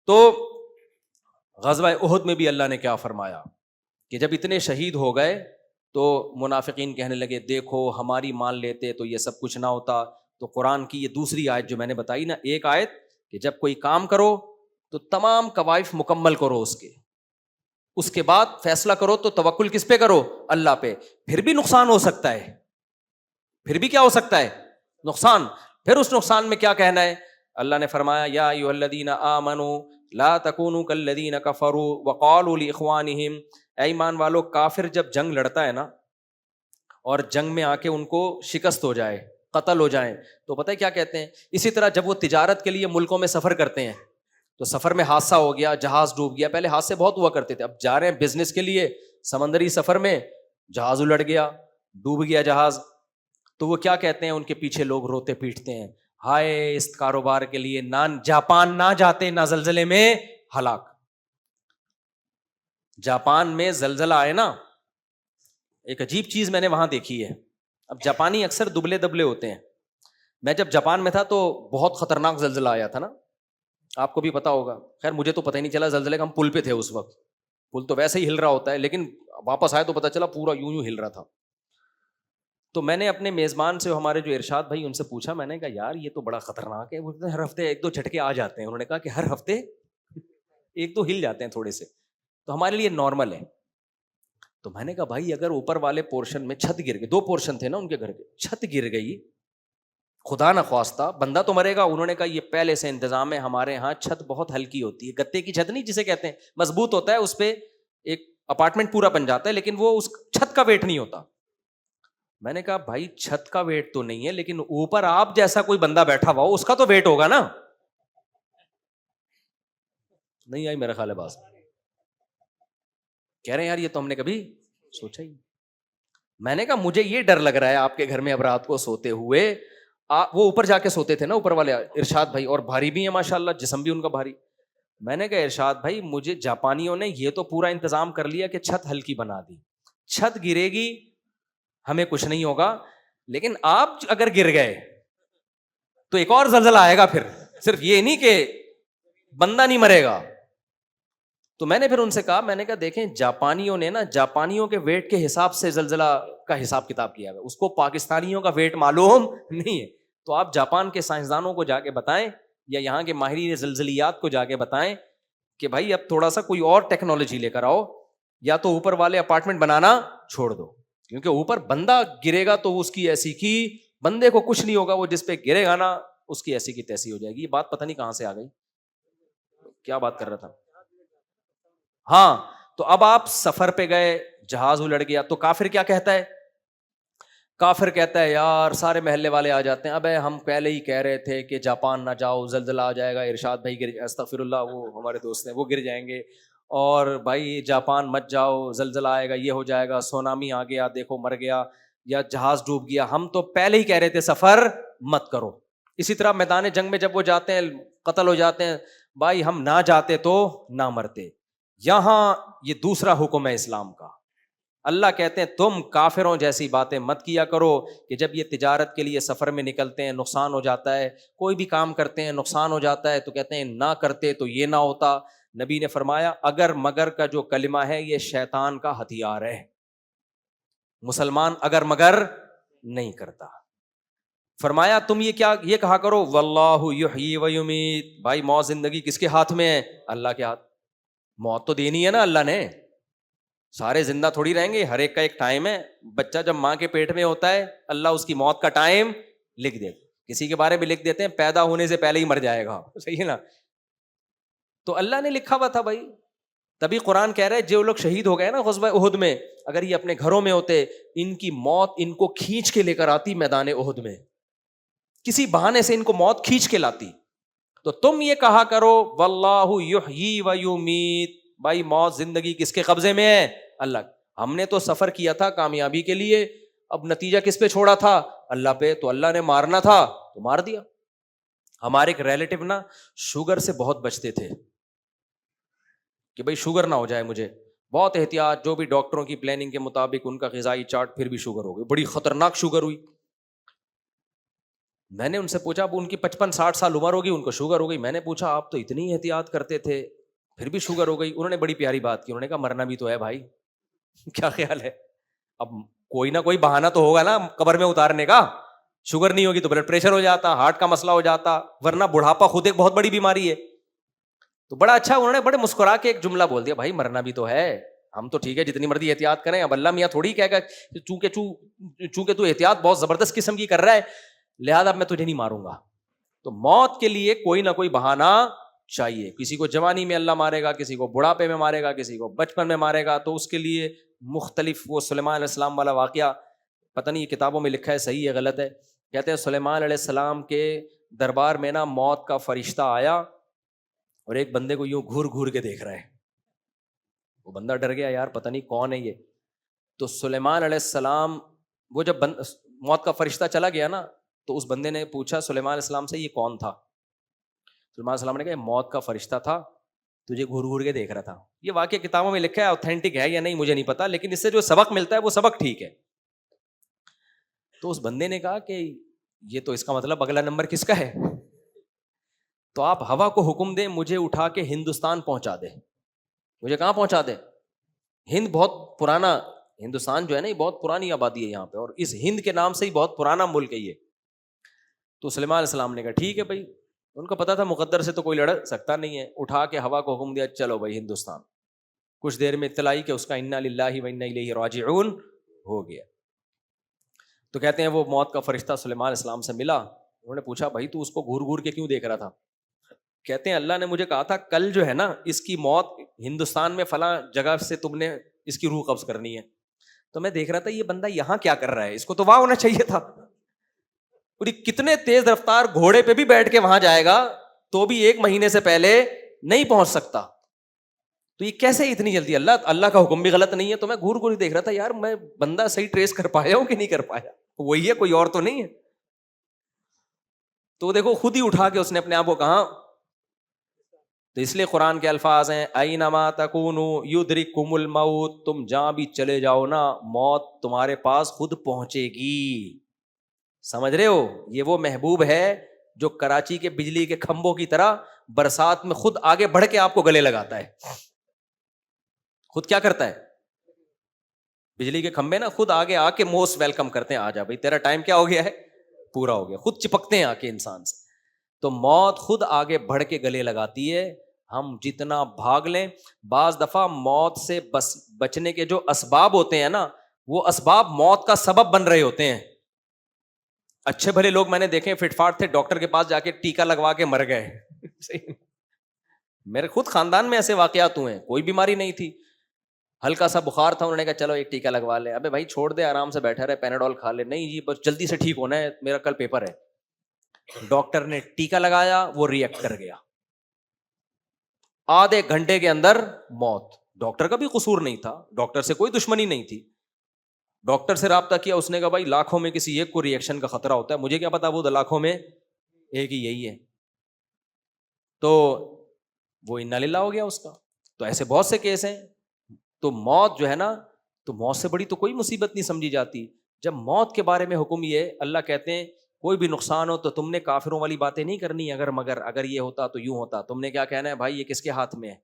تو غزوہ احد میں بھی اللہ نے کیا فرمایا کہ جب اتنے شہید ہو گئے تو منافقین کہنے لگے دیکھو ہماری مان لیتے تو یہ سب کچھ نہ ہوتا. تو قرآن کی یہ دوسری آیت جو میں نے بتائی نا، ایک آیت کہ جب کوئی کام کرو تو تمام کوائف مکمل کرو اس کے بعد فیصلہ کرو تو توکل کس پہ کرو؟ اللہ پہ. پھر بھی نقصان ہو سکتا ہے، پھر بھی کیا ہو سکتا ہے؟ نقصان. پھر اس نقصان میں کیا کہنا ہے؟ اللہ نے فرمایا یا ایھا الذین آمنوا لا تکونوا کالذین کفروا وقالوا لاخوانہم، اے ایمان والو کافر جب جنگ لڑتا ہے نا اور جنگ میں آ کے ان کو شکست ہو جائے، قتل ہو جائیں، تو پتہ ہے کیا کہتے ہیں؟ اسی طرح جب وہ تجارت کے لیے ملکوں میں سفر کرتے ہیں تو سفر میں حادثہ ہو گیا، جہاز ڈوب گیا. پہلے حادثے بہت ہوا کرتے تھے، اب جا رہے ہیں بزنس کے لیے سمندری سفر میں، جہاز الٹ گیا، ڈوب گیا جہاز. تو وہ کیا کہتے ہیں؟ ان کے پیچھے لوگ روتے پیٹتے ہیں، ہائے اس کاروبار کے لیے نہ جاپان نہ جاتے، نہ زلزلے میں ہلاک. جاپان میں زلزلہ آئے نا، ایک عجیب چیز میں نے وہاں دیکھی ہے. اب جاپانی اکثر دبلے دبلے ہوتے ہیں. میں جب جاپان میں تھا تو بہت خطرناک زلزلہ آیا تھا نا، آپ کو بھی پتا ہوگا. خیر مجھے تو پتہ ہی نہیں چلا زلزلے کا، ہم پل پہ تھے اس وقت، پل تو ویسے ہی ہل رہا ہوتا ہے، لیکن واپس آئے تو پتہ چلا پورا یوں ہل رہا تھا. تو میں نے اپنے میزبان سے، ہمارے جو ارشاد بھائی، ان سے پوچھا، میں نے کہا یار یہ تو بڑا خطرناک ہے. وہ ہر ہفتے ایک دو جھٹکے آ جاتے ہیں. انہوں نے کہا کہ ہر ہفتے ایک دو ہل جاتے ہیں تھوڑے سے، تو ہمارے لیے نارمل ہے. تو میں نے کہا بھائی اگر اوپر والے پورشن میں چھت گر گئی، 2 پورشن تھے نا ان کے گھر کے، چھت گر گئی، خدا نہ خواستہ بندہ تو مرے گا. انہوں نے کہا یہ پہلے سے انتظام ہے، ہمارے ہاں چھت بہت ہلکی ہوتی ہے، گتے کی چھت نہیں جسے کہتے ہیں، مضبوط ہوتا ہے، اس پہ ایک اپارٹمنٹ پورا بن جاتا ہے، لیکن وہ اس چھت کا ویٹ نہیں ہوتا. میں نے کہا بھائی چھت کا ویٹ تو نہیں ہے، لیکن اوپر آپ جیسا کوئی بندہ بیٹھا ہوا ہو اس کا تو ویٹ ہوگا نا. نہیں آئی میرا خیال ہے بات. کہہ رہے ہیں یار یہ تو ہم نے کبھی سوچا ہی. میں نے کہا مجھے یہ ڈر لگ رہا ہے آپ کے گھر میں اب رات کو سوتے ہوئے، وہ اوپر جا کے سوتے تھے نا اوپر والے ارشاد بھائی، اور بھاری بھی ہیں ماشاءاللہ، جسم بھی ان کا بھاری. میں نے کہا ارشاد بھائی مجھے جاپانیوں نے یہ تو پورا انتظام کر لیا کہ چھت ہلکی بنا دی، چھت گرے گی ہمیں کچھ نہیں ہوگا، لیکن آپ اگر گر گئے تو ایک اور زلزلہ آئے گا. پھر صرف یہ نہیں کہ بندہ نہیں مرے گا. تو میں نے پھر ان سے کہا، میں نے کہا دیکھیں جاپانیوں نے نا، جاپانیوں کے ویٹ کے حساب سے زلزلہ کا حساب کتاب کیا ہے، اس کو پاکستانیوں کا ویٹ معلوم نہیں ہے. تو آپ جاپان کے سائنسدانوں کو جا کے بتائیں، یا یہاں کے ماہرین زلزلیات کو جا کے بتائیں کہ بھائی اب تھوڑا سا کوئی اور ٹیکنالوجی لے کر آؤ، یا تو اوپر والے اپارٹمنٹ بنانا چھوڑ دو، کیونکہ اوپر بندہ گرے گا تو اس کی ایسی کی، بندے کو کچھ نہیں ہوگا، وہ جس پہ گرے گا نا اس کی ایسی کی تیسی ہو جائے گی. یہ بات پتہ نہیں کہاں سے آ گئی، کیا بات کر رہا تھا. ہاں تو اب آپ سفر پہ گئے، جہاز الٹ گیا، تو کافر کیا کہتا ہے؟ کافر کہتا ہے یار سارے محلے والے آ جاتے ہیں، ابے ہم پہلے ہی کہہ رہے تھے کہ جاپان نہ جاؤ زلزلہ آ جائے گا، ارشاد بھائی گر، استغفر اللہ، وہ ہمارے دوست ہیں وہ گر جائیں گے، اور بھائی جاپان مت جاؤ زلزلہ آئے گا، یہ ہو جائے گا، سونامی آ گیا دیکھو مر گیا، یا جہاز ڈوب گیا، ہم تو پہلے ہی کہہ رہے تھے سفر مت کرو. اسی طرح میدان جنگ میں جب وہ جاتے ہیں قتل ہو جاتے ہیں، بھائی ہم نہ جاتے تو نہ مرتے. یہاں یہ دوسرا حکم ہے اسلام کا. اللہ کہتے ہیں تم کافروں جیسی باتیں مت کیا کرو کہ جب یہ تجارت کے لیے سفر میں نکلتے ہیں نقصان ہو جاتا ہے، کوئی بھی کام کرتے ہیں نقصان ہو جاتا ہے، تو کہتے ہیں نہ کرتے تو یہ نہ ہوتا. نبی نے فرمایا اگر مگر کا جو کلمہ ہے یہ شیطان کا ہتھیار ہے، مسلمان اگر مگر نہیں کرتا. فرمایا تم یہ کیا یہ کہا کرو واللہ یحیی و یمیت، بھائی موت زندگی کس کے ہاتھ میں ہے؟ اللہ کے ہاتھ. موت تو دینی ہے نا اللہ نے، سارے زندہ تھوڑی رہیں گے، ہر ایک کا ایک ٹائم ہے. بچہ جب ماں کے پیٹ میں ہوتا ہے اللہ اس کی موت کا ٹائم لکھ دے. کسی کے بارے میں لکھ دیتے ہیں پیدا ہونے سے پہلے ہی مر جائے گا، صحیح ہے نا. تو اللہ نے لکھا ہوا تھا بھائی. تبھی قرآن کہہ رہا ہے جو لوگ شہید ہو گئے نا غزوہ احد میں، اگر یہ اپنے گھروں میں ہوتے، ان کی موت ان کو کھینچ کے لے کر آتی میدان احد میں، کسی بہانے سے ان کو موت کھینچ کے لاتی. تو تم یہ کہا کرو واللہ یحیی و یمیت، بھائی موت زندگی کس کے قبضے میں ہے؟ اللہ. ہم نے تو سفر کیا تھا کامیابی کے لیے، اب نتیجہ کس پہ چھوڑا تھا؟ اللہ پہ. تو اللہ نے مارنا تھا تو مار دیا. ہمارے ایک ریلیٹو نا شوگر سے بہت بچتے تھے کہ بھائی شوگر نہ ہو جائے مجھے، بہت احتیاط، جو بھی ڈاکٹروں کی پلاننگ کے مطابق ان کا غذائی چارٹ، پھر بھی شوگر ہو گئی، بڑی خطرناک شوگر ہوئی. میں نے ان سے پوچھا اب ان کی 55-60 سال عمر ہوگی, ان کو شوگر ہو گئی. میں نے پوچھا آپ تو اتنی احتیاط کرتے تھے پھر بھی شوگر ہو گئی. انہوں نے بڑی پیاری بات کی, انہوں نے کہا مرنا بھی تو ہے بھائی. کیا خیال ہے, اب کوئی نہ کوئی بہانہ تو ہوگا نا قبر میں اتارنے کا. شوگر نہیں ہوگی تو بلڈ پریشر ہو جاتا, ہارٹ کا مسئلہ ہو جاتا, ورنہ بڑھاپا خود ایک بہت بڑی بیماری ہے. تو بڑا اچھا انہوں نے بڑے مسکرا کے ایک جملہ بول دیا, بھائی مرنا بھی تو ہے, ہم تو ٹھیک ہے جتنی مرضی احتیاط کریں, اب اللہ میاں تھوڑی کہے گا چونکہ تو احتیاط بہت زبردست قسم کی کر رہا ہے لہذا میں تجھے نہیں ماروں گا. تو موت کے لیے کوئی نہ کوئی بہانہ چاہیے. کسی کو جوانی میں اللہ مارے گا, کسی کو بڑھاپے میں مارے گا, کسی کو بچپن میں مارے گا. تو اس کے لیے مختلف, وہ سلیمان علیہ السلام والا واقعہ پتہ نہیں کتابوں میں لکھا ہے صحیح ہے غلط ہے, کہتے ہیں سلیمان علیہ السلام کے دربار میں نا موت کا فرشتہ آیا اور ایک بندے کو یوں گھور گھور کے دیکھ رہا ہے. وہ بندہ ڈر گیا, یار پتہ نہیں کون ہے یہ. تو سلیمان علیہ السلام, وہ جب موت کا فرشتہ چلا گیا نا تو اس بندے نے پوچھا سلیمان علیہ السلام سے یہ کون تھا. سلیمان علیہ السلام نے کہا موت کا فرشتہ تھا, تجھے گھور گھور کے دیکھ رہا تھا. یہ واقعہ کتابوں میں لکھا ہے, اوتھینٹک ہے یا نہیں مجھے نہیں پتا, لیکن اس سے جو سبق ملتا ہے وہ سبق ٹھیک ہے. تو اس بندے نے کہا کہ یہ تو اس کا مطلب اگلا نمبر کس کا ہے, تو آپ ہوا کو حکم دیں مجھے اٹھا کے ہندوستان پہنچا دے. مجھے کہاں پہنچا دے؟ ہند بہت پرانا, ہندوستان جو ہے نا یہ بہت پرانی آبادی ہے یہاں پہ, اور اس ہند کے نام سے ہی بہت پرانا ملک ہے یہ. تو سلیمان علیہ السلام نے کہا ٹھیک ہے بھائی, ان کو پتا تھا مقدر سے تو کوئی لڑ سکتا نہیں ہے. اٹھا کے ہوا کو حکم دیا چلو بھائی ہندوستان. کچھ دیر میں اطلاع کہ اس کا انا للہ و انا الیہ راجعون ہو گیا. تو کہتے ہیں وہ موت کا فرشتہ سلیمان علیہ السلام سے ملا, انہوں نے پوچھا بھائی تو اس کو گھور گھور کے کیوں دیکھ رہا تھا؟ کہتے ہیں اللہ نے مجھے کہا تھا کل جو ہے نا اس کی موت ہندوستان میں فلاں جگہ سے تم نے اس کی روح قبض کرنی ہے. تو میں دیکھ رہا تھا یہ بندہ یہاں کیا کر رہا ہے, اس کو تو وہاں ہونا چاہیے تھا. پوری کتنے تیز رفتار گھوڑے پہ بھی بیٹھ کے وہاں جائے گا تو بھی 1 مہینے سے پہلے نہیں پہنچ سکتا. تو یہ کیسے اتنی جلدی؟ اللہ کا حکم بھی غلط نہیں ہے. تو میں گھور گھور دیکھ رہا تھا یار میں بندہ صحیح ٹریس کر پایا ہوں کہ نہیں کر پایا, وہی ہے کوئی اور تو نہیں ہے. تو دیکھو خود ہی اٹھا کے اس نے اپنے آپ کو کہا. تو اس لیے قرآن کے الفاظ ہیں اینما تکونوا یدرککم الموت, تم جہاں بھی چلے جاؤ نا موت تمہارے پاس خود پہنچے گی. سمجھ رہے ہو, یہ وہ محبوب ہے جو کراچی کے بجلی کے کھمبوں کی طرح برسات میں خود آگے بڑھ کے آپ کو گلے لگاتا ہے. خود کیا کرتا ہے؟ بجلی کے کھمبے نا خود آگے آ کے موسٹ ویلکم کرتے ہیں, آ جا بھائی تیرا ٹائم کیا ہو گیا ہے, پورا ہو گیا. خود چپکتے ہیں آ کے انسان سے. تو موت خود آگے بڑھ کے گلے لگاتی ہے. ہم جتنا بھاگ لیں, بعض دفعہ موت سے بچنے کے جو اسباب ہوتے ہیں نا وہ اسباب موت کا سبب بن رہے ہوتے ہیں. اچھے بھلے لوگ میں نے دیکھے فٹ فاٹ تھے, ڈاکٹر کے پاس جا کے ٹیکا لگوا کے مر گئے. میرے خود خاندان میں ایسے واقعات ہوئے ہیں, کوئی بیماری نہیں تھی, ہلکا سا بخار تھا, انہوں نے کہا چلو ایک ٹیکا لگوا لے. ابے بھائی چھوڑ دے, آرام سے بیٹھا رہے, پیناڈول کھا لے. نہیں جی بس جلدی سے ٹھیک ہونا ہے, میرا کل پیپر ہے. ڈاکٹر نے ٹیکا لگایا, وہ ریئیکٹ کر گیا, آدھے گھنٹے کے اندر موت. ڈاکٹر کا بھی قصور نہیں تھا, ڈاکٹر سے کوئی دشمنی نہیں تھی. ڈاکٹر سے رابطہ کیا, اس نے کہا بھائی لاکھوں میں کسی ایک کو ریئیکشن کا خطرہ ہوتا ہے, مجھے کیا پتا وہ لاکھوں میں ایک ہی یہی ہے. تو وہ انا للہ ہو گیا اس کا. تو ایسے بہت سے کیس ہیں. تو موت جو ہے نا, تو موت سے بڑی تو کوئی مصیبت نہیں سمجھی جاتی. جب موت کے بارے میں حکم یہ اللہ کہتے ہیں کوئی بھی نقصان ہو تو تم نے کافروں والی باتیں نہیں کرنی, اگر یہ ہوتا تو یوں ہوتا. تم نے کیا کہنا ہے بھائی یہ کس کے ہاتھ میں ہے,